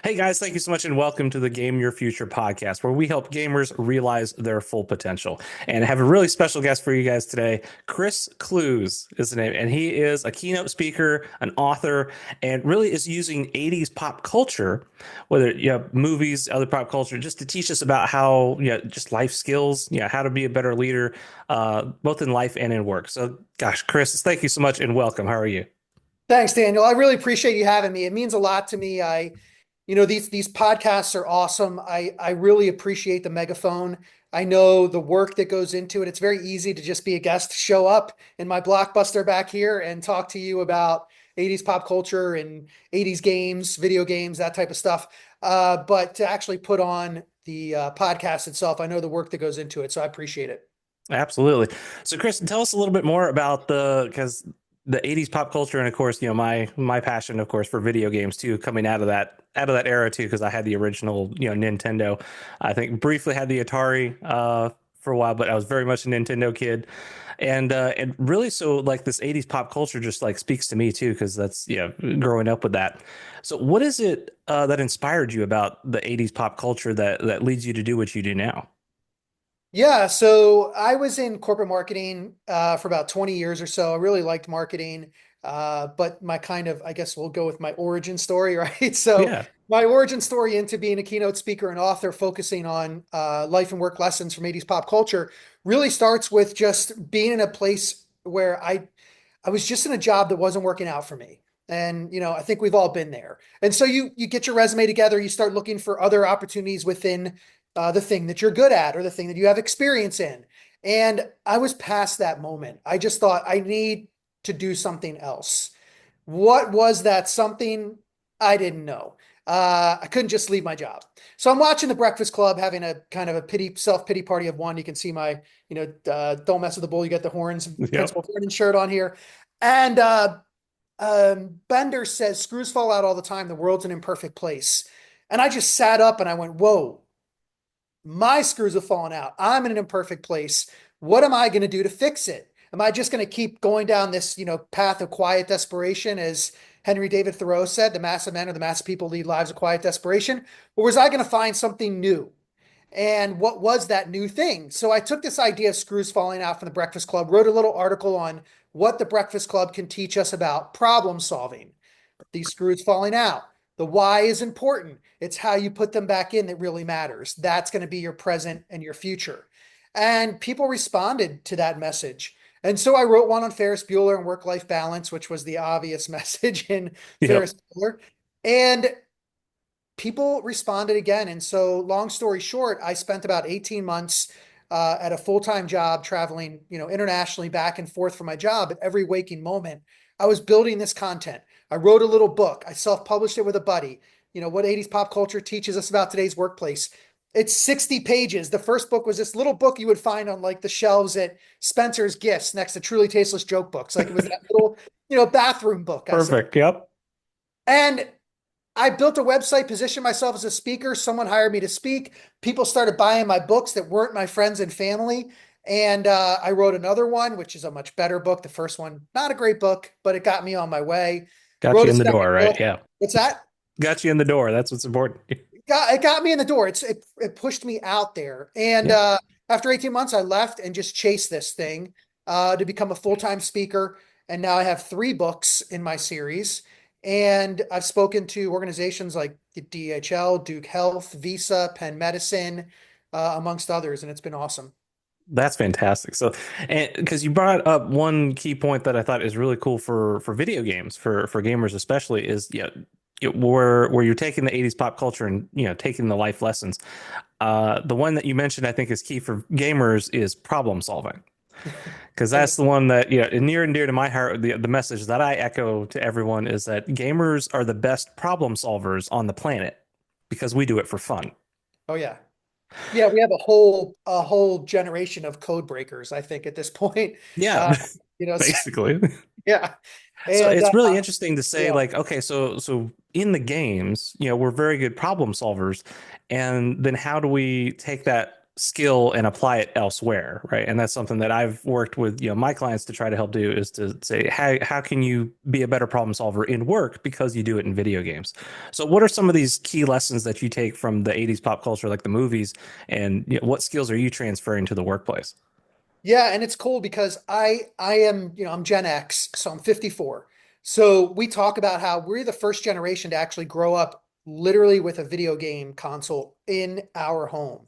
Hey guys, thank you so much and welcome to the Game Your Future podcast, where we help gamers realize their full potential. And I have a really special guest for you guys today. Chris Clews is the name, and he is a keynote speaker, an author, and really is using 80s pop culture, whether movies, other pop culture, just to teach us about how just life skills, how to be a better leader, both in life and in work. So, gosh, Chris, thank you so much and welcome. How are you? Thanks, Daniel. I really appreciate you having me. It means a lot to me. These podcasts are awesome. I really appreciate the megaphone. I know the work that goes into it. It's very easy to just be a guest, show up in my blockbuster back here and talk to you about 80s pop culture and 80s games, video games, that type of stuff. But to actually put on the podcast itself, I know the work that goes into it, so I appreciate it. Absolutely. So, Chris, tell us a little bit more about because the 80s pop culture, and of course, my passion, of course, for video games too, coming out of that era too, because I had the original, Nintendo. I think briefly had the Atari for a while, but I was very much a Nintendo kid. And really, so like this 80s pop culture just like speaks to me too, because that's growing up with that. So what is it that inspired you about the 80s pop culture that leads you to do what you do now? Yeah, so I was in corporate marketing for about 20 years or so. I really liked marketing, but my kind of, I guess we'll go with my origin story, right? So Yeah. my origin story into being a keynote speaker and author, focusing on life and work lessons from 80s pop culture, really starts with just being in a place where I was just in a job that wasn't working out for me. And I think we've all been there. And so you get your resume together, you start looking for other opportunities within the thing that you're good at or the thing that you have experience in. And I was past that moment. I just thought I need to do something else. What was that something? I didn't know. I couldn't just leave my job. So I'm watching The Breakfast Club, having a kind of a self-pity party of one. You can see my, don't mess with the bull, you get the horns, Yep. Principal Vernon shirt on here. And Bender says, screws fall out all the time. The world's an imperfect place. And I just sat up and I went, whoa, my screws have fallen out. I'm in an imperfect place. What am I going to do to fix it? Am I just going to keep going down this, path of quiet desperation, as Henry David Thoreau said, the mass of men or the mass of people lead lives of quiet desperation? Or was I going to find something new? And what was that new thing? So I took this idea of screws falling out from the Breakfast Club, wrote a little article on what the Breakfast Club can teach us about problem solving, these screws falling out. The why is important. It's how you put them back in that really matters. That's going to be your present and your future. And people responded to that message. And so I wrote one on Ferris Bueller and work-life balance, which was the obvious message in Yep. Ferris Bueller. And people responded again. And so, long story short, I spent about 18 months at a full-time job traveling, internationally back and forth for my job. At every waking moment, I was building this content. I wrote a little book. I self-published it with a buddy. What 80s pop culture teaches us about today's workplace. It's 60 pages. The first book was this little book you would find on like the shelves at Spencer's Gifts next to Truly Tasteless joke books. Like it was that little, bathroom book, I suppose. Perfect. Yep. And I built a website, positioned myself as a speaker. Someone hired me to speak. People started buying my books that weren't my friends and family. And I wrote another one, which is a much better book. The first one, not a great book, but it got me on my way. Got Wrote you a in the second door, right? book. Yeah. What's that? Got you in the door. That's what's important. It got me in the door. It pushed me out there. And Yep. after 18 months, I left and just chased this thing to become a full-time speaker. And now I have three books in my series. And I've spoken to organizations like the DHL, Duke Health, Visa, Penn Medicine, amongst others, and it's been awesome. That's fantastic. So, and because you brought up one key point that I thought is really cool for video games, for gamers especially, is where you're taking the 80s pop culture and taking the life lessons. The one that you mentioned I think is key for gamers is problem solving. Because Thank that's the one that, near and dear to my heart. The message that I echo to everyone is that gamers are the best problem solvers on the planet because we do it for fun. Oh yeah. Yeah, we have a whole generation of code breakers, I think, at this point. Yeah, Uh, so, basically. yeah. So And it's really interesting to say, yeah. like, okay, so in the games, we're very good problem solvers, and then how do we take that skill and apply it elsewhere, right? And that's something that I've worked with, my clients to try to help do is to say, how can you be a better problem solver in work because you do it in video games? So what are some of these key lessons that you take from the 80s pop culture, like the movies, and what skills are you transferring to the workplace? Yeah, and it's cool because I am, I'm Gen X, so I'm 54. So we talk about how we're the first generation to actually grow up literally with a video game console in our home.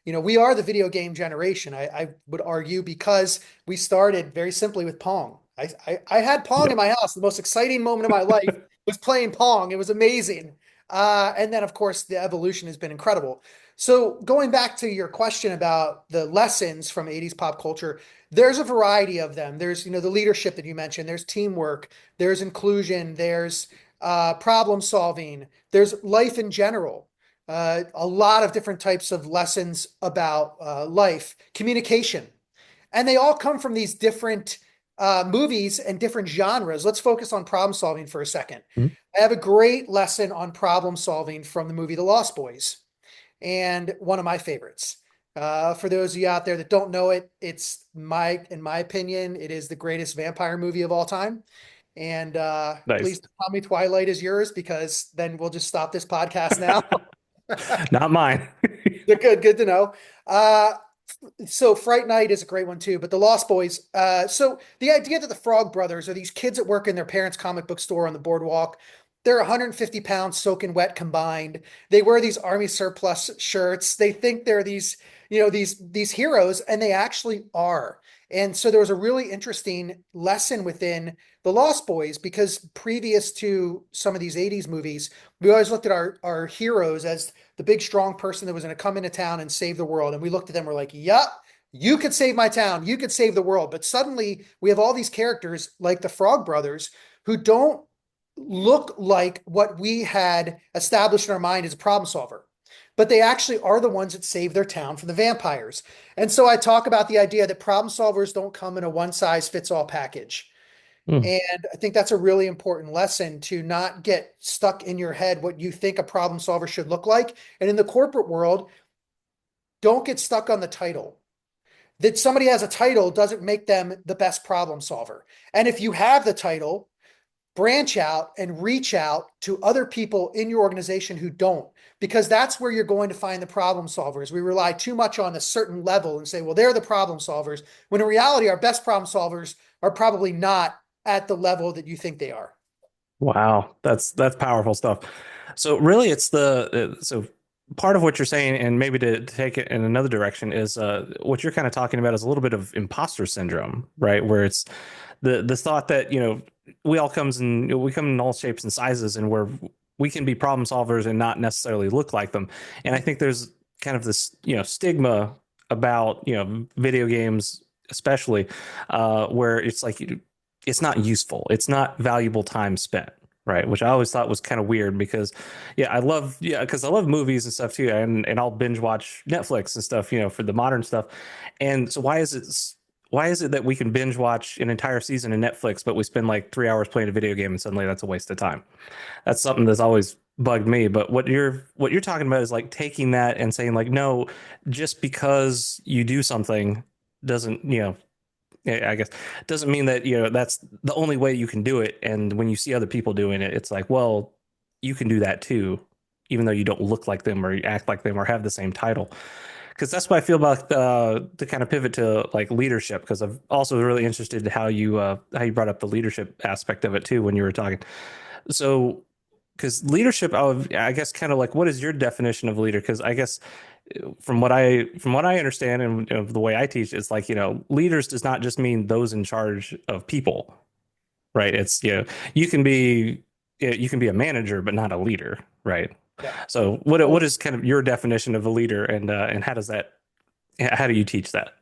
We are the video game generation, I would argue, because we started very simply with Pong. I had Pong in Yep. my house. The most exciting moment of my life was playing Pong. It was amazing. And then, of course, the evolution has been incredible. So going back to your question about the lessons from 80s pop culture, there's a variety of them. There's, the leadership that you mentioned, there's teamwork, there's inclusion, there's problem solving, there's life in general. A lot of different types of lessons about life, communication, and they all come from these different movies and different genres. Let's focus on problem solving for a second. Mhm. I have a great lesson on problem solving from the movie The Lost Boys, and one of my favorites. For those of you out there that don't know it, in my opinion, it is the greatest vampire movie of all time. And Nice. please tell me Twilight is yours, because then we'll just stop this podcast now. Not mine. Good to know. Uh, so Fright Night is a great one too, but the Lost Boys. So the idea that the Frog Brothers are these kids that work in their parents' comic book store on the boardwalk. They're 150 pounds soaking wet combined. They wear these army surplus shirts. They think they're these heroes, and they actually are. And so there was a really interesting lesson within the Lost Boys, because previous to some of these 80s movies, we always looked at our heroes as the big strong person that was going to come into town and save the world. And we looked at them, we're like, yup, you could save my town, you could save the world. But suddenly we have all these characters like the Frog Brothers who don't look like what we had established in our mind as a problem solver. But they actually are the ones that save their town from the vampires. And so I talk about the idea that problem solvers don't come in a one size fits all package. Hmm. And I think that's a really important lesson, to not get stuck in your head what you think a problem solver should look like. And in the corporate world, don't get stuck on the title. That somebody has a title doesn't make them the best problem solver. And if you have the title, branch out and reach out to other people in your organization who don't, because that's where you're going to find the problem solvers. We rely too much on a certain level and say, well, they're the problem solvers, when in reality, our best problem solvers are probably not at the level that you think they are. Wow, that's powerful stuff. So really, it's so part of what you're saying, and maybe to take it in another direction, is what you're kind of talking about is a little bit of imposter syndrome, right? Where it's the thought that we come in all shapes and sizes, and we can be problem solvers and not necessarily look like them. And I think there's kind of this stigma about video games, especially where it's like it's not useful. It's not valuable time spent, right? Which I always thought was kind of weird because, because I love movies and stuff too, and I'll binge watch Netflix and stuff, for the modern stuff. And so why is it that we can binge watch an entire season of Netflix, but we spend like 3 hours playing a video game and suddenly that's a waste of time? That's something that's always bugged me. But what you're talking about is like taking that and saying like, no, just because you do something doesn't, I guess doesn't mean that that's the only way you can do it. And when you see other people doing it, it's like, well, you can do that too, even though you don't look like them or you act like them or have the same title. Because that's what I feel about to kind of pivot to like leadership. Because I'm also really interested in how you brought up the leadership aspect of it too when you were talking. So because leadership, I guess, kind of like, what is your definition of leader? Because I guess from what I understand and the way I teach, it's like leaders does not just mean those in charge of people, right? It's you can be you can be a manager but not a leader, right? Yeah. So what is kind of your definition of a leader, and how do you teach that?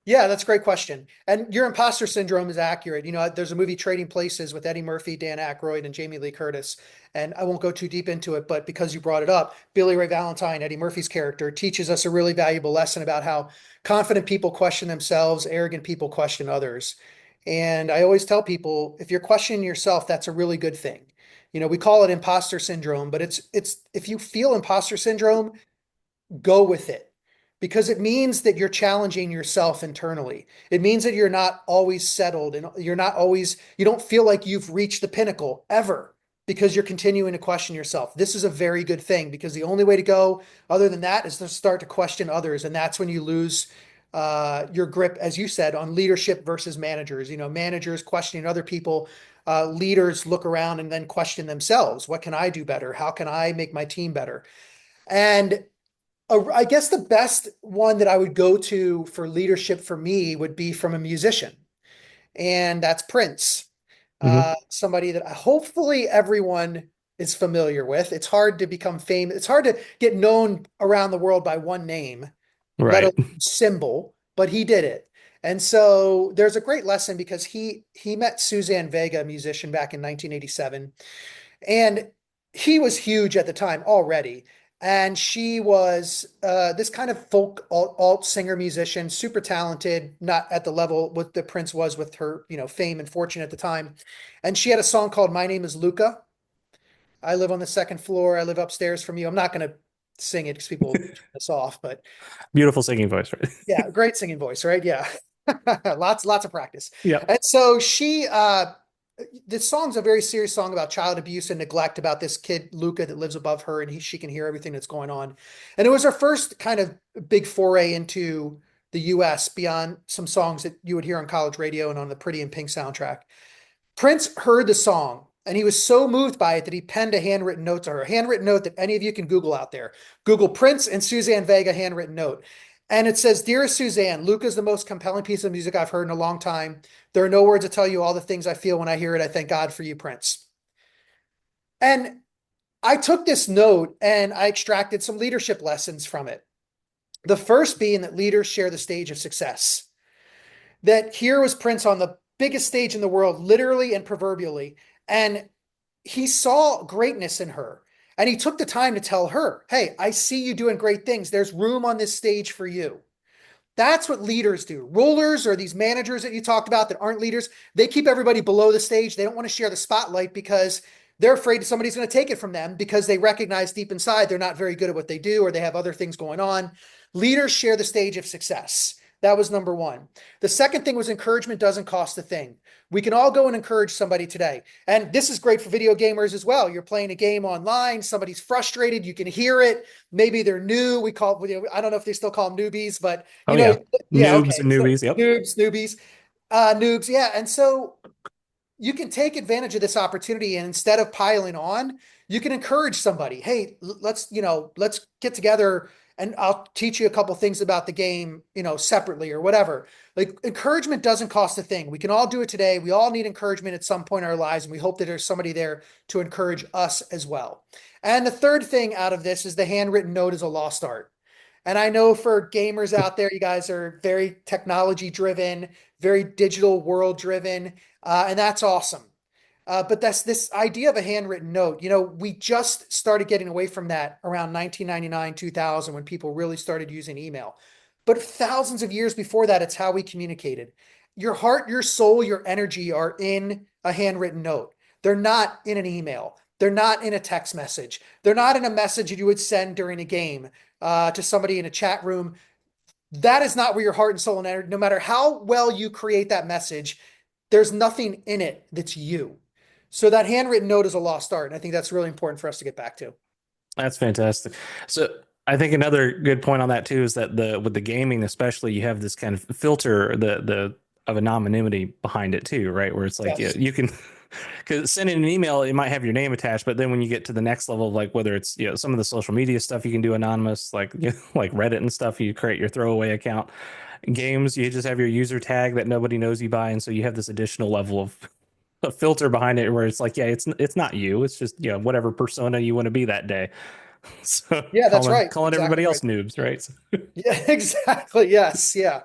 Yeah, that's a great question. And your imposter syndrome is accurate. There's a movie, Trading Places, with Eddie Murphy, Dan Aykroyd, and Jamie Lee Curtis. And I won't go too deep into it, but because you brought it up, Billy Ray Valentine, Eddie Murphy's character, teaches us a really valuable lesson about how confident people question themselves, arrogant people question others. And I always tell people, if you're questioning yourself, that's a really good thing. We call it imposter syndrome, but it's if you feel imposter syndrome, go with it. because it means that you're challenging yourself internally. It means that you're not always settled and you don't feel like you've reached the pinnacle ever because you're continuing to question yourself. This is a very good thing because the only way to go other than that is to start to question others. And that's when you lose your grip, as you said, on leadership versus managers. Managers questioning other people, leaders look around and then question themselves. What can I do better? How can I make my team better? And I guess the best one that I would go to for leadership for me would be from a musician, and that's Prince. Hmm. Somebody that hopefully everyone is familiar with. It's hard to become famous. It's hard to get known around the world by one name, let alone Right. symbol, but he did it. And so there's a great lesson because he met Suzanne Vega, a musician, back in 1987, and he was huge at the time already. And she was this kind of folk alt singer musician, super talented, not at the level what the Prince was with her, fame and fortune at the time. And she had a song called "My Name Is Luca." I live on the second floor. I live upstairs from you. I'm not going to sing it because people turn this off, but Beautiful singing voice, right? yeah, great singing voice, right? Yeah. Lots of practice. Yep. And so this song's a very serious song about child abuse and neglect about this kid, Luca, that lives above her, and she can hear everything that's going on. And it was her first kind of big foray into the US beyond some songs that you would hear on college radio and on the Pretty in Pink soundtrack. Prince heard the song and he was so moved by it that he penned a handwritten note to her, a handwritten note that any of you can Google out there. Google Prince and Suzanne Vega handwritten note. And it says, "Dearest Suzanne, Luca is the most compelling piece of music I've heard in a long time. There are no words to tell you all the things I feel when I hear it. I thank God for you, Prince." And I took this note and I extracted some leadership lessons from it. The first being that leaders share the stage of success. That here was Prince on the biggest stage in the world, literally and proverbially. And he saw greatness in her. And he took the time to tell her, "Hey, I see you doing great things. There's room on this stage for you." That's what leaders do. Rulers or these managers that you talked about that aren't leaders, they keep everybody below the stage. They don't want to share the spotlight because they're afraid somebody's going to take it from them because they recognize deep inside they're not very good at what they do or they have other things going on. Leaders share the stage of success. That was number one. The second thing was encouragement doesn't cost a thing. We can all go and encourage somebody today. And this is great for video gamers as well. You're playing a game online, somebody's frustrated, you can hear it. Maybe they're new. I don't know if they still call them newbies, but Oh yeah. yeah, Noobs okay. and So newbies. Yep. noobs, yeah. And so you can take advantage of this opportunity and instead of piling on, you can encourage somebody. "Hey, let's get together and I'll teach you a couple things about the game, separately or whatever." Like encouragement doesn't cost a thing. We can all do it today. We all need encouragement at some point in our lives, and we hope that there's somebody there to encourage us as well. And the third thing out of this is the handwritten note is a lost art. And I know for gamers out there, you guys are very technology driven, very digital world driven, and that's awesome. But that's this idea of a handwritten note. We just started getting away from that around 1999, 2000, when people really started using email. But thousands of years before that, it's how we communicated. Your heart, your soul, your energy are in a handwritten note. They're not in an email. They're not in a text message. They're not in a message that you would send during a game to somebody in a chat room. That is not where your heart and soul and energy, no matter how well you create that message, there's nothing in it that's you. So that handwritten note is a lost art. And I think that's really important for us to get back to. That's fantastic. So I think another good point on that too is that the with the gaming especially you have this kind of filter the of anonymity behind it too, right? Where it's like Yes. you can because sending an email it might have your name attached, but then when you get to the next level, like whether it's some of the social media stuff you can do anonymous, like like Reddit and stuff, you create your throwaway account. Games, you just have your user tag that nobody knows you by, and so you have this additional level of a filter behind it where it's like, yeah, it's not you. It's just, whatever persona you want to be that day. So Yeah, that's calling right. calling Exactly everybody right. else noobs, right? Yeah, exactly. Yes. Yeah.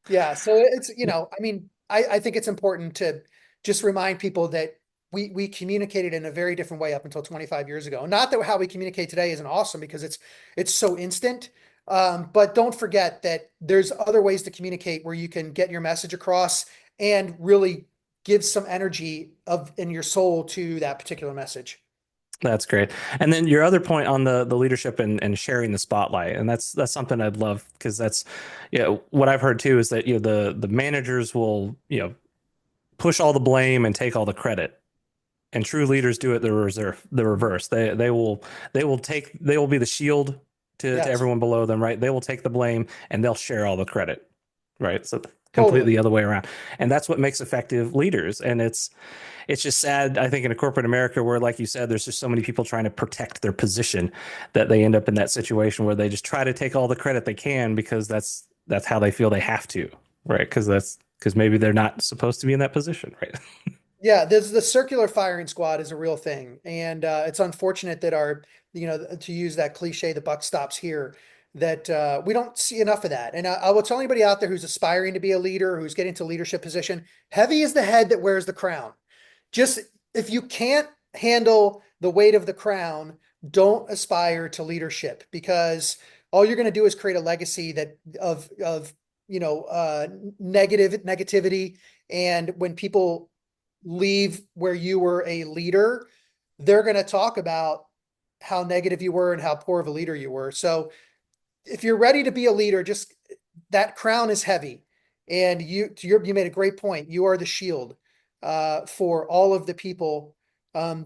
Yeah. So it's, I mean, I think it's important to just remind people that we communicated in a very different way up until 25 years ago. Not that how we communicate today isn't awesome because it's so instant. But don't forget that there's other ways to communicate where you can get your message across and really give some energy of in your soul to that particular message. That's great. And then your other point on the leadership and sharing the spotlight, and that's something I'd love because that's, what I've heard too is that the managers will push all the blame and take all the credit, and true leaders do it the reverse. They will be the shield to Yes, everyone below them, right? They will take the blame and they'll share all the credit, right? So completely totally. the other way around, and that's what makes effective leaders. And it's just sad, I think, in a corporate America where, like you said, there's just so many people trying to protect their position that they end up in that situation where they just try to take all the credit they can because that's how they feel they have to, right? Because maybe they're not supposed to be in that position, right? Yeah, there's the circular firing squad is a real thing, and it's unfortunate that to use that cliche, the buck stops here. That we don't see enough of that. And I will tell anybody out there who's aspiring to be a leader, who's getting to leadership position, heavy is the head that wears the crown. Just if you can't handle the weight of the crown, don't aspire to leadership because all you're going to do is create a legacy that of negativity. And when people leave where you were a leader, they're going to talk about how negative you were and how poor of a leader you were. So if you're ready to be a leader, just that crown is heavy. And you made a great point. You are the shield for all of the people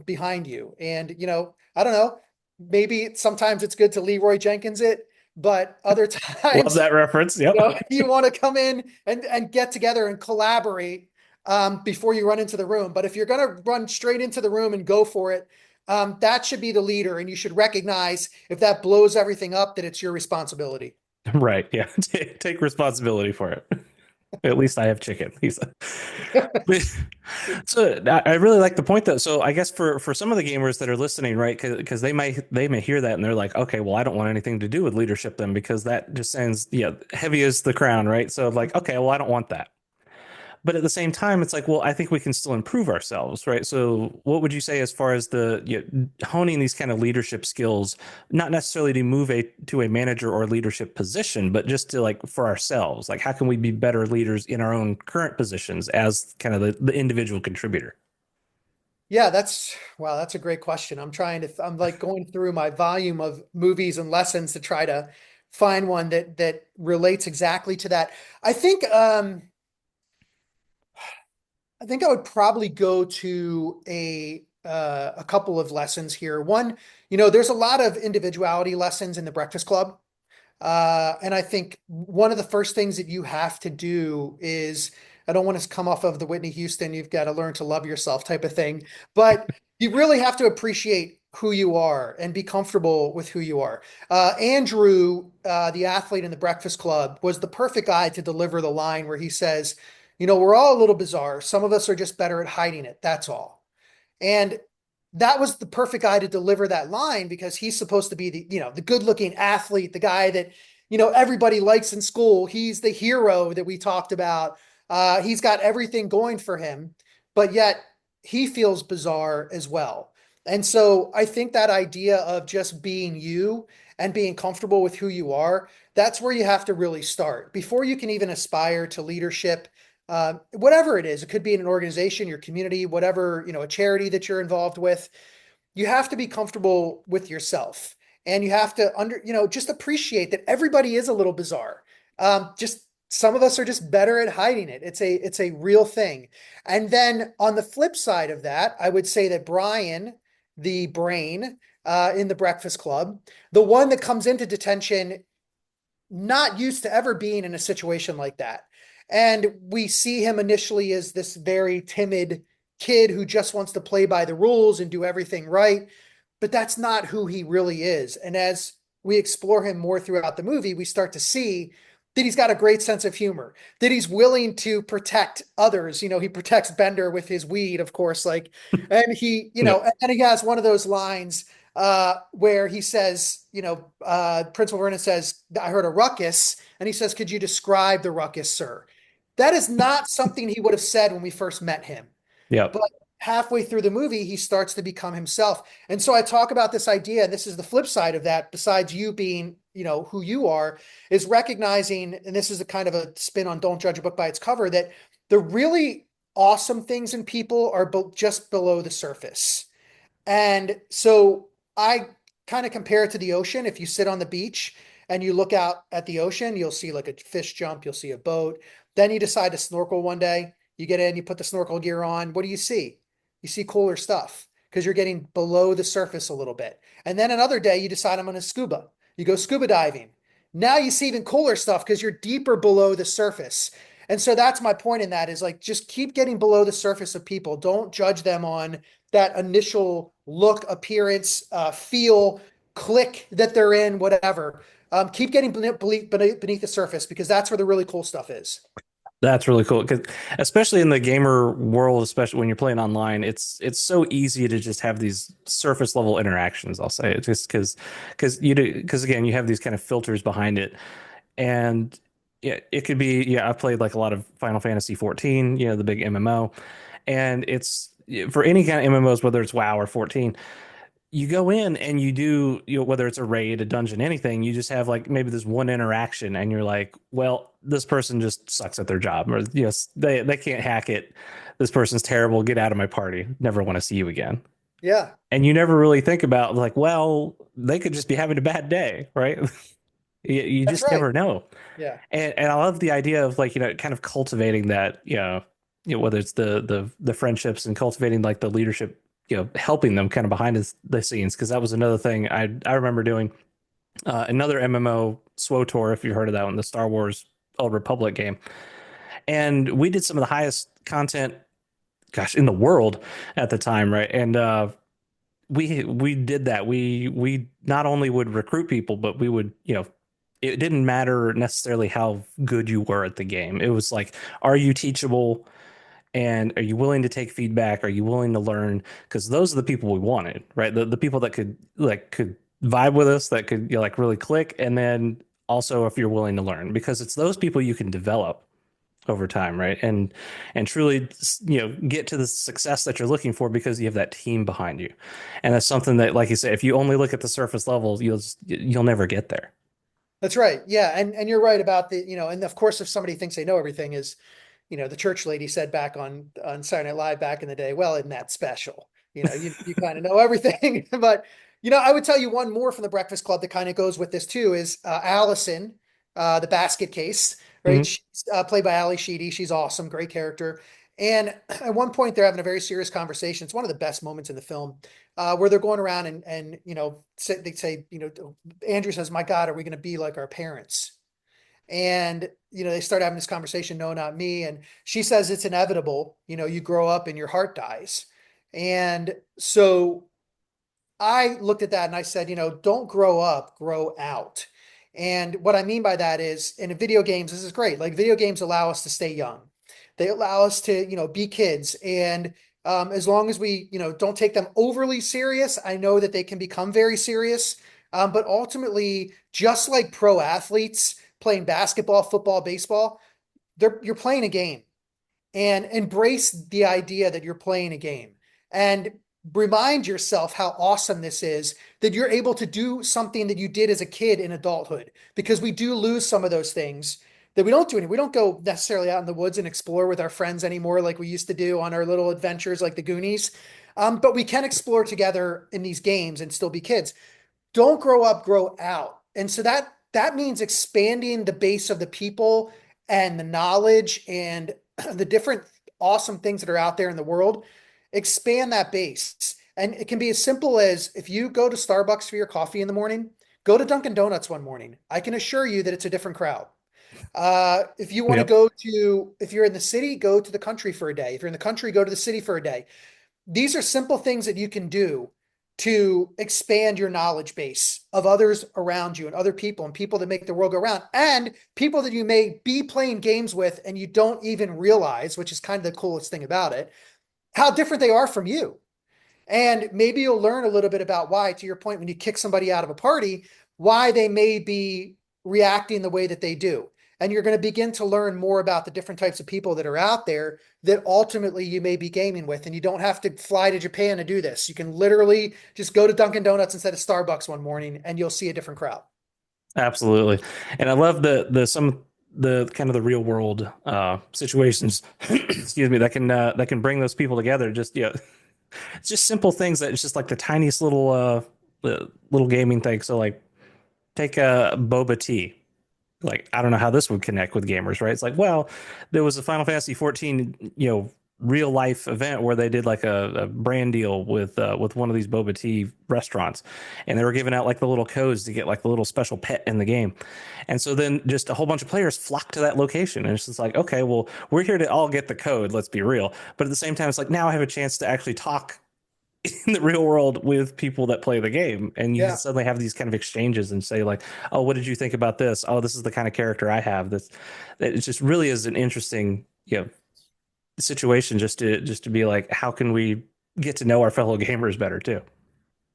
behind you. And, I don't know, maybe sometimes it's good to Leroy Jenkins it, but other Love times, that reference. Yep. you want to come in and get together and collaborate before you run into the room. But if you're going to run straight into the room and go for it, that should be the leader. And you should recognize if that blows everything up, that it's your responsibility. Right. Yeah. Take responsibility for it. At least I have chicken. So I really like the point though. So I guess for some of the gamers that are listening, right, because they may hear that and they're like, okay, well, I don't want anything to do with leadership then because that just sounds heavy as the crown, right? So like, okay, well, I don't want that. But at the same time, it's like, well, I think we can still improve ourselves, right? So, what would you say as far as honing these kind of leadership skills, not necessarily to move to a manager or leadership position, but just to like for ourselves, like how can we be better leaders in our own current positions as kind of the individual contributor? Yeah, wow, that's a great question. I'm like going through my volume of movies and lessons to try to find one that relates exactly to that. I think I think I would probably go to a couple of lessons here. One, there's a lot of individuality lessons in the Breakfast Club. And I think one of the first things that you have to do is, I don't want to come off of the Whitney Houston, you've got to learn to love yourself type of thing, but you really have to appreciate who you are and be comfortable with who you are. Andrew, the athlete in the Breakfast Club, was the perfect guy to deliver the line where he says, we're all a little bizarre. Some of us are just better at hiding it. That's all. And that was the perfect guy to deliver that line because he's supposed to be the good looking athlete, the guy that, everybody likes in school. He's the hero that we talked about. He's got everything going for him, but yet he feels bizarre as well. And so I think that idea of just being you and being comfortable with who you are, that's where you have to really start before you can even aspire to leadership, whatever it is. It could be in an organization, your community, whatever, a charity that you're involved with. You have to be comfortable with yourself and you have to just appreciate that everybody is a little bizarre. Just some of us are just better at hiding it. It's a real thing. And then on the flip side of that, I would say that Brian, the brain, in the Breakfast Club, the one that comes into detention not used to ever being in a situation like that. And we see him initially as this very timid kid who just wants to play by the rules and do everything right. But that's not who he really is. And as we explore him more throughout the movie, we start to see that he's got a great sense of humor, that he's willing to protect others. He protects Bender with his weed, of course, and Yep. and he has one of those lines where he says, Principal Vernon says, I heard a ruckus. And he says, could you describe the ruckus, sir? That is not something he would have said when we first met him. But Yep. halfway through the movie, he starts to become himself. And so I talk about this idea, and this is the flip side of that, besides you being, who you are, is recognizing, and this is a kind of a spin on Don't Judge a Book by its cover, that the really awesome things in people are just below the surface. And so I kind of compare it to the ocean. If you sit on the beach and you look out at the ocean, you'll see like a fish jump, you'll see a boat. Then you decide to snorkel one day. You get in, you put the snorkel gear on. What do you see? You see cooler stuff because you're getting below the surface a little bit. And then another day you decide I'm going to scuba. You go scuba diving. Now you see even cooler stuff because you're deeper below the surface. And so that's my point in that is like just keep getting below the surface of people. Don't judge them on that initial look, appearance, feel, click that they're in, whatever. Keep getting beneath the surface because that's where the really cool stuff is. That's really cool because especially in the gamer world, especially when you're playing online, it's so easy to just have these surface level interactions. I'll say it just because again you have these kind of filters behind it, and yeah, it could be I've played like a lot of Final Fantasy 14, the big MMO, and it's for any kind of MMOs, whether it's WoW or 14, you go in and you do, whether it's a raid, a dungeon, anything, you just have like maybe this one interaction and you're like, well, this person just sucks at their job, or they can't hack it. This person's terrible. Get out of my party. Never want to see you again. Yeah, And you never really think about like, well, they could just be having a bad day, right? You that's just right. never know. Yeah, And I love the idea of like, kind of cultivating that, whether it's the friendships and cultivating like the leadership, helping them kind of behind the scenes. Cause that was another thing I remember doing, another MMO SWOTOR, if you heard of that one, the Star Wars Old Republic game. And we did some of the highest content, gosh, in the world at the time. Right. And, we did that. We not only would recruit people, but we would, it didn't matter necessarily how good you were at the game. It was like, are you teachable? And are you willing to take feedback? Are you willing to learn? Because those are the people we wanted, right? The people that could vibe with us, that could like really click, and then also if you're willing to learn, because it's those people you can develop over time, right? And truly, get to the success that you're looking for because you have that team behind you, and that's something that, like you said, if you only look at the surface levels, you'll never get there. that's right. Yeah, and you're right about and of course, if somebody thinks they know everything, is the church lady said back on Saturday Night Live back in the day, well, isn't that special? You kind of know everything. But I would tell you one more from the Breakfast Club that kind of goes with this too is Allison, the basket case, right? Mhm. She's played by Ali Sheedy. She's awesome, great character. And at one point, they're having a very serious conversation. It's one of the best moments in the film, where they're going around and they say, Andrew says, "My God, are we going to be like our parents?" And they start having this conversation, no, not me. And she says it's inevitable, you grow up and your heart dies. And so I looked at that and I said, don't grow up, grow out. And what I mean by that is in video games, this is great. Like video games allow us to stay young. They allow us to, be kids. And as long as we, don't take them overly serious, I know that they can become very serious. But ultimately, just like pro athletes playing basketball, football, baseball, you're playing a game, and embrace the idea that you're playing a game and remind yourself how awesome this is that you're able to do something that you did as a kid in adulthood, because we do lose some of those things that we don't do any. We don't go necessarily out in the woods and explore with our friends anymore like we used to do on our little adventures like the Goonies. But we can explore together in these games and still be kids. Don't grow up, grow out. And so that means expanding the base of the people and the knowledge and the different awesome things that are out there in the world. Expand that base. And it can be as simple as if you go to Starbucks for your coffee in the morning, go to Dunkin' Donuts one morning. I can assure you that it's a different crowd. If you want to Yep. go to, if you're in the city, go to the country for a day. If you're in the country, go to the city for a day. These are simple things that you can do to expand your knowledge base of others around you and other people and people that make the world go round and people that you may be playing games with and you don't even realize, which is kind of the coolest thing about it, how different they are from you. And maybe you'll learn a little bit about why, to your point, when you kick somebody out of a party, why they may be reacting the way that they do. And you're going to begin to learn more about the different types of people that are out there that ultimately you may be gaming with. And you don't have to fly to Japan to do this. You can literally just go to Dunkin' Donuts instead of Starbucks one morning and you'll see a different crowd. Absolutely. And I love the kind of the real world situations excuse me, that can bring those people together. Just It's just simple things that it's just like the tiniest little gaming thing. So like take a boba tea. Like I don't know how this would connect with gamers, right? It's like, well, there was a Final Fantasy 14, real life event where they did like a brand deal with one of these boba tea restaurants, and they were giving out like the little codes to get like the little special pet in the game. And so then just a whole bunch of players flock to that location, and it's just like, okay, well, we're here to all get the code. Let's be real, but at the same time, it's like now I have a chance to actually talk in the real world with people that play the game, and you can Yeah. suddenly have these kind of exchanges and say like, oh, what did you think about this? Oh, this is the kind of character I have. This it just really is an interesting situation just to be like, how can we get to know our fellow gamers better too.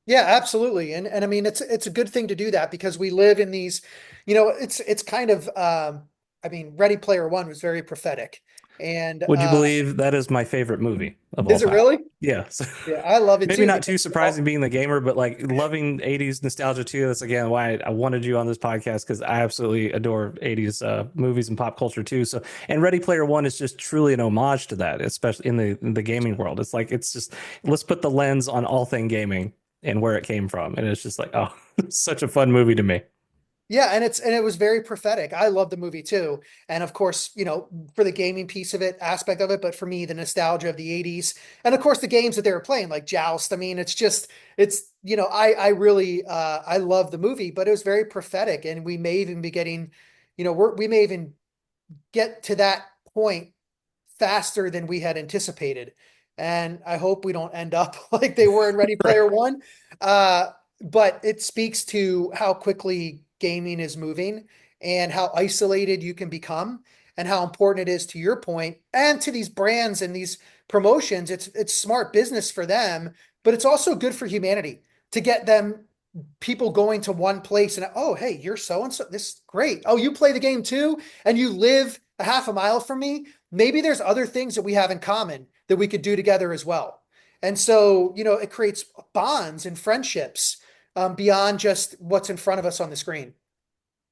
Yeah, absolutely. And I mean it's a good thing to do that because we live in these, it's kind of I mean, Ready Player One was very prophetic. And Would you believe that is my favorite movie of all is it time? really? Yeah. So Yeah, I love it maybe too not because too surprising being the gamer, but like loving 80s nostalgia too. That's again why I wanted you on this podcast because I absolutely adore 80s movies and pop culture too. So, and Ready Player One is just truly an homage to that, especially in the gaming world. It's like, it's just, let's put the lens on all thing gaming and where it came from. And it's just like, oh, such a fun movie to me. yeah, and it was very prophetic. I love the movie too. And of course, for the gaming piece of it, aspect of it, but for me, the nostalgia of the 80s. And of course the games that they were playing, like Joust. I mean, I really I love the movie, but it was very prophetic. And we may even be getting, we may even get to that point faster than we had anticipated. And I hope we don't end up like they were in Ready Right. Player One. Uh, but it speaks to how quickly gaming is moving and how isolated you can become and how important it is to your point and to these brands and these promotions. It's smart business for them, but it's also good for humanity to get them people going to one place and oh, hey, you're so and so, this is great. Oh, you play the game too and you live a half a mile from me. Maybe there's other things that we have in common that we could do together as well. And so, it creates bonds and friendships beyond just what's in front of us on the screen.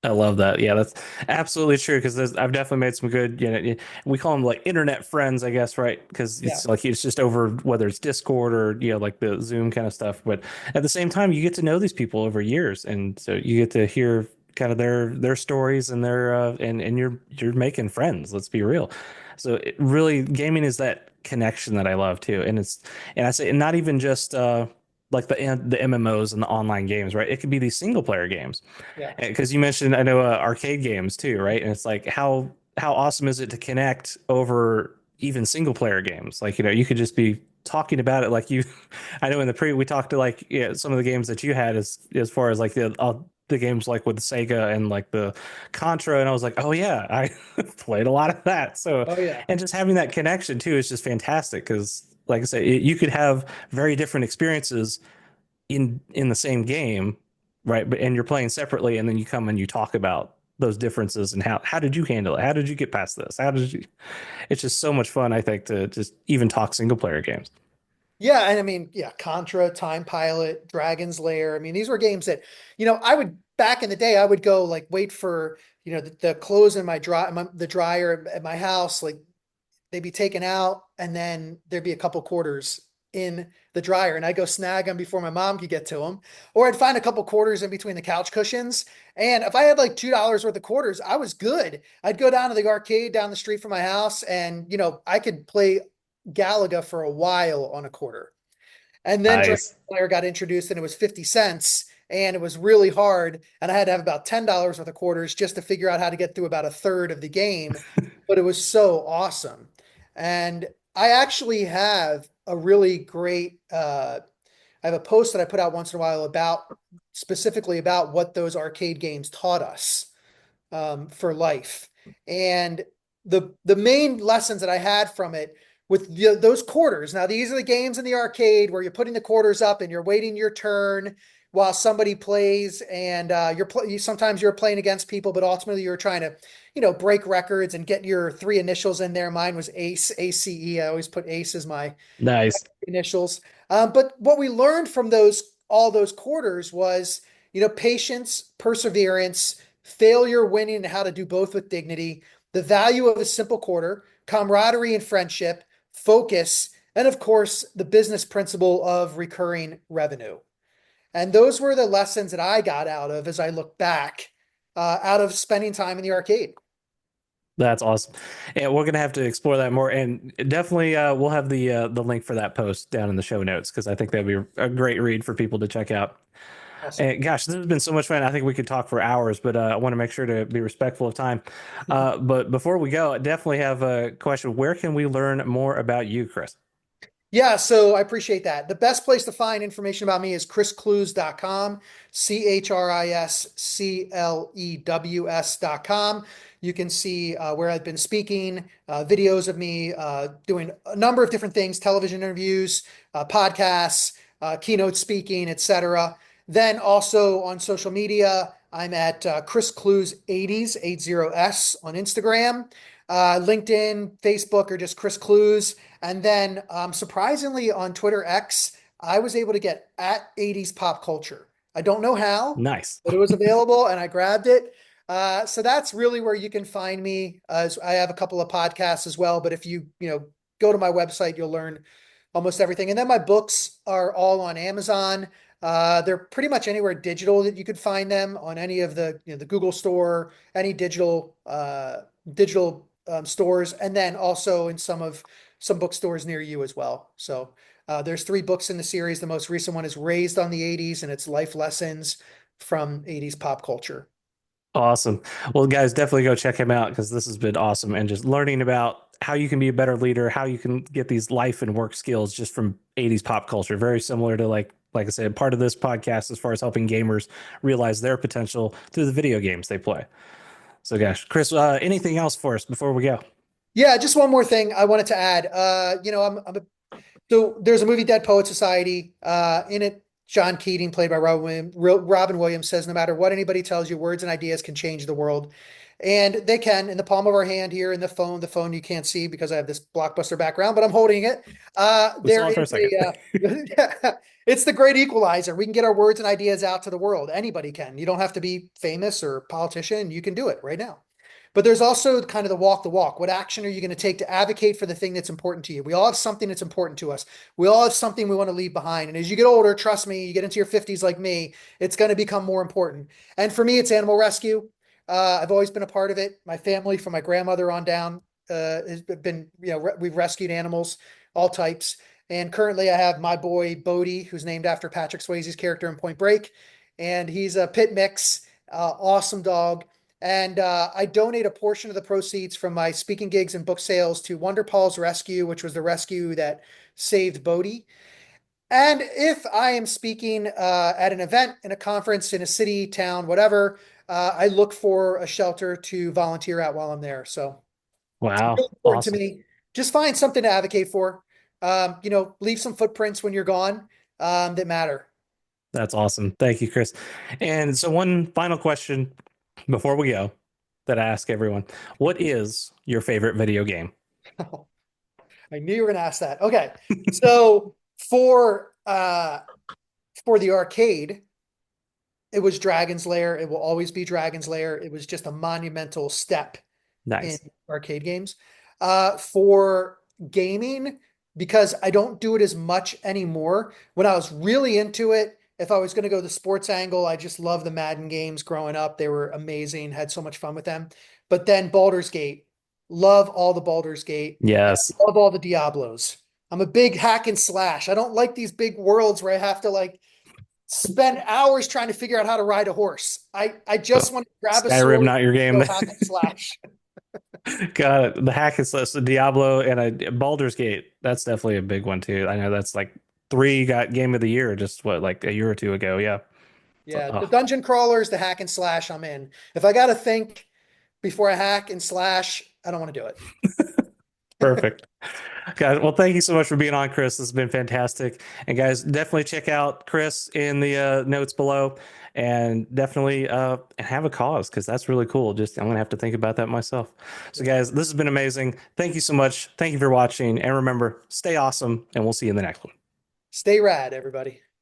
I love that. Yeah, that's absolutely true because I've definitely made some good, we call them like internet friends, I guess, right? Because Yeah. it's like it's just over whether it's Discord or, like the Zoom kind of stuff. But at the same time, you get to know these people over years, and so you get to hear kind of their stories and their and you're making friends. Let's be real. So it really, gaming is that connection that I love too, and I say, and not even just like the MMOs and the online games, right? It could be these single player games Yeah. because you mentioned, I know, arcade games too, right? And it's like, how awesome is it to connect over even single player games? Like, you could just be talking about it like you. I know in the we talked to like, some of the games that you had as far as like the games like with Sega and like the Contra, and I was like, oh yeah, I played a lot of that. So, Oh yeah. and just having that connection too is just fantastic because, like I say, you could have very different experiences in the same game, right? But and you're playing separately, and then you come and you talk about those differences and how did you handle it? How did you get past this? How did you? It's just so much fun, I think, to just even talk single player games. Yeah, and I mean, yeah, Contra, Time Pilot, Dragon's Lair. I mean, these were games that, I would back in the day, I would go like wait for, the clothes in the dryer at my house, like they'd be taken out and then there'd be a couple quarters in the dryer and I'd go snag them before my mom could get to them. Or I'd find a couple quarters in between the couch cushions. And if I had like $2 worth of quarters, I was good. I'd go down to the arcade down the street from my house and, I could play Galaga for a while on a quarter. And then Dragon Nice. Slayer got introduced and it was 50 cents and it was really hard. And I had to have about $10 worth of quarters just to figure out how to get through about a third of the game. But it was so awesome. And I actually have a really great, I have a post that I put out once in a while about specifically about what those arcade games taught us for life. And the main lessons that I had from it with those quarters. Now, these are the games in the arcade where you're putting the quarters up and you're waiting your turn while somebody plays, and sometimes you're playing against people, but ultimately you're trying to, break records and get your three initials in there. Mine was ACE, ACE. I always put ACE as my Nice. initials. But what we learned from all those quarters was, patience, perseverance, failure, winning, and how to do both with dignity, the value of a simple quarter, camaraderie and friendship, focus, and of course, the business principle of recurring revenue. And those were the lessons that I got out of as I look back, out of spending time in the arcade. That's awesome. And we're gonna have to explore that more. And definitely we'll have the link for that post down in the show notes because I think that'd be a great read for people to check out. Awesome. And gosh, this has been so much fun. I think we could talk for hours, but I want to make sure to be respectful of time. But before we go, I definitely have a question. Where can we learn more about you, Chris? Yeah, so I appreciate that. The best place to find information about me is chrisclews.com, CHRISCLEWS.com. You can see where I've been speaking, videos of me doing a number of different things, television interviews, podcasts, keynote speaking, etc. Then also on social media, I'm at Chris Clews 80s, 80S on Instagram, LinkedIn, Facebook, or just Chris Clews. And then surprisingly on Twitter X, I was able to get at 80s pop culture. I don't know how, Nice. but it was available and I grabbed it. So that's really where you can find me. I have a couple of podcasts as well, but if you go to my website, you'll learn almost everything. And then my books are all on Amazon. They're pretty much anywhere digital that you could find them on any of the Google Store, any digital stores, and then also in some bookstores near you as well. So there's 3 books in the series. The most recent one is Raised on the 80s, and it's life lessons from 80s pop culture. Awesome. Well, guys, definitely go check him out because this has been awesome. And just learning about how you can be a better leader, how you can get these life and work skills just from 80s pop culture. Very similar to like I said, part of this podcast as far as helping gamers realize their potential through the video games they play. So gosh, Chris, anything else for us before we go? Yeah, just one more thing I wanted to add. So there's a movie, Dead Poet Society. In it, John Keating, played by Robin Williams, says no matter what anybody tells you, words and ideas can change the world. And they can in the palm of our hand here in the phone. The phone you can't see because I have this blockbuster background, but I'm holding it. We There saw it for a is second. it's the great equalizer. We can get our words and ideas out to the world. Anybody can. You don't have to be famous or politician. You can do it right now. But there's also kind of the walk the walk. What action are you going to take to advocate for the thing that's important to you? We all have something that's important to us. We all have something we want to leave behind. And as you get older, trust me, you get into your 50s like me, it's going to become more important. And for me, it's animal rescue. I've always been a part of it. My family, from my grandmother on down, has been, we've rescued animals, all types. And currently I have my boy, Bodie, who's named after Patrick Swayze's character in Point Break. And he's a pit mix, awesome dog. And I donate a portion of the proceeds from my speaking gigs and book sales to Wonder Paul's Rescue, which was the rescue that saved Bodie. And if I am speaking at an event, in a conference, in a city, town, whatever, I look for a shelter to volunteer at while I'm there. So it's Wow. really important to Awesome. me. Just find something to advocate for. Leave some footprints when you're gone that matter. That's awesome. Thank you, Chris. And so one final question before we go that I ask everyone. What is your favorite video game? I knew you were going to ask that. Okay. So for the arcade, it was Dragon's Lair. It will always be Dragon's Lair. It was just a monumental step in Nice. arcade games. For gaming, because I don't do it as much anymore. When I was really into it, if I was going to go the sports angle, I just love the Madden games growing up. They were amazing, had so much fun with them. But then Baldur's Gate, love all the Baldur's Gate, and Yes. I love all the Diablos. I'm a big hack and slash. I don't like these big worlds where I have to like spend hours trying to figure out how to ride a horse. I just want to grab a Skyrim, sword not your and game. go hack and slash. Got it. The hack is the Diablo and a Baldur's Gate. That's definitely a big one too. I know that's like 3 got game of the year just what like a year or two ago. Yeah. So, Yeah, the oh, dungeon crawlers, the hack and slash, I'm in. If I got to think before I hack and slash, I don't want to do it. perfect. Guys, well, thank you so much for being on, Chris. This has been fantastic. And guys, definitely check out Chris in the notes below, and definitely have a cause because that's really cool. Just I'm gonna have to think about that myself. So, Yeah. guys, this has been amazing. Thank you so much. Thank you for watching, and remember, stay awesome, and we'll see you in the next one. Stay rad, everybody.